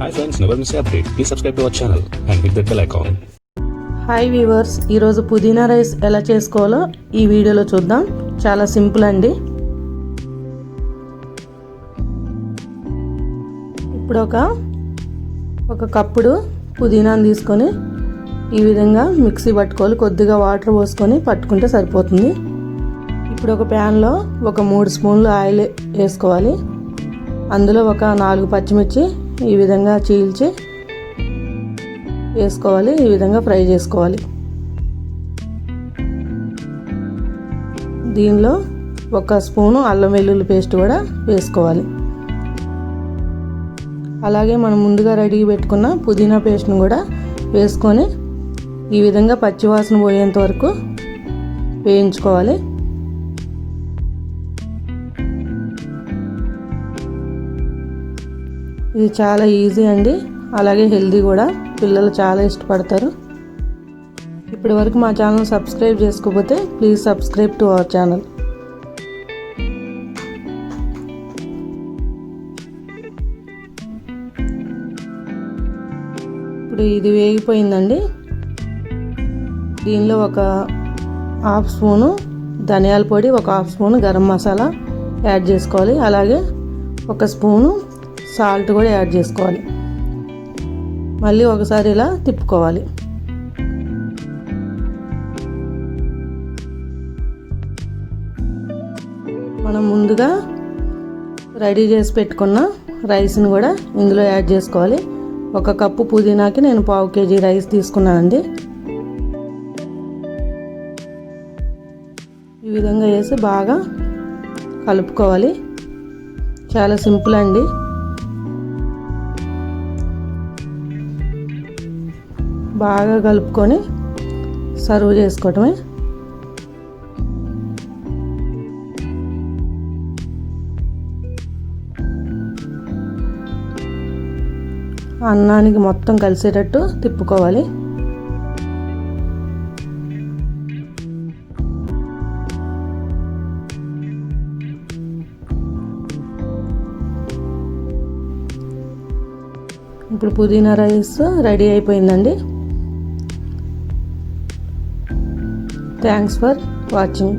Hi friends, never miss an update. Please subscribe to our channel and hit that bell icon. Hi viewers, ఈరోజు పుదీనా rice ఎలా చేసుకోవాలో ఈ వీడియోలో చూద్దాం. చాలా సింపుల్ అండి. ఇప్పుడు ఒక కప్పుడు పుదీనాను తీసుకొని ఈ విధంగా మిక్సీ పట్టుకోవాలి. కొద్దిగా వాటర్ పోసుకొని పట్టుకుంటే సరిపోతుంది. ఇప్పుడు ఒక ప్యాన్లో ఒక 3 స్పూన్లు ఆయిల్ వేసుకోవాలి. అందులో ఒక 4 పచ్చిమిర్చి ఈ విధంగా చీల్చి వేసుకోవాలి. ఈ విధంగా ఫ్రై చేసుకోవాలి. దీనిలో 1 స్పూను అల్లం వెల్లుల్లి పేస్ట్ కూడా వేసుకోవాలి. అలాగే మనం ముందుగా రెడీ పెట్టుకున్న పుదీనా పేస్ట్ను కూడా వేసుకొని ఈ విధంగా పచ్చివాసన పోయేంత వరకు వేయించుకోవాలి. ఇది చాలా ఈజీ అండి, అలాగే హెల్దీ కూడా. పిల్లలు చాలా ఇష్టపడతారు. ఇప్పటి వరకు మా ఛానల్ సబ్స్క్రైబ్ చేసుకోకపోతే please subscribe to our channel. ఇప్పుడు ఇది వేగిపోయిందండి. దీనిలో ఒక 1/2 స్పూను ధనియాల పొడి, ఒక 1/2 స్పూను గరం మసాలా యాడ్ చేసుకోవాలి. అలాగే 1 స్పూను సాల్ట్ కూడా యాడ్ చేసుకోవాలి. మళ్ళీ ఒకసారి ఇలా తిప్పుకోవాలి. మనం ముందుగా రెడీ చేసి పెట్టుకున్న రైస్ని కూడా ఇందులో యాడ్ చేసుకోవాలి. 1 కప్పు పుదీనాకి నేను 1/2 కేజీ రైస్ తీసుకున్నానండి. ఈ విధంగా వేసి బాగా కలుపుకోవాలి. చాలా సింపుల్ అండి. బాగా కలుపుకొని సర్వ్ చేసుకోవటమే. అన్నానికి మొత్తం కలిసేటట్టు తిప్పుకోవాలి. ఇప్పుడు పుదీనా రైస్ రెడీ అయిపోయిందండి. Thanks for watching.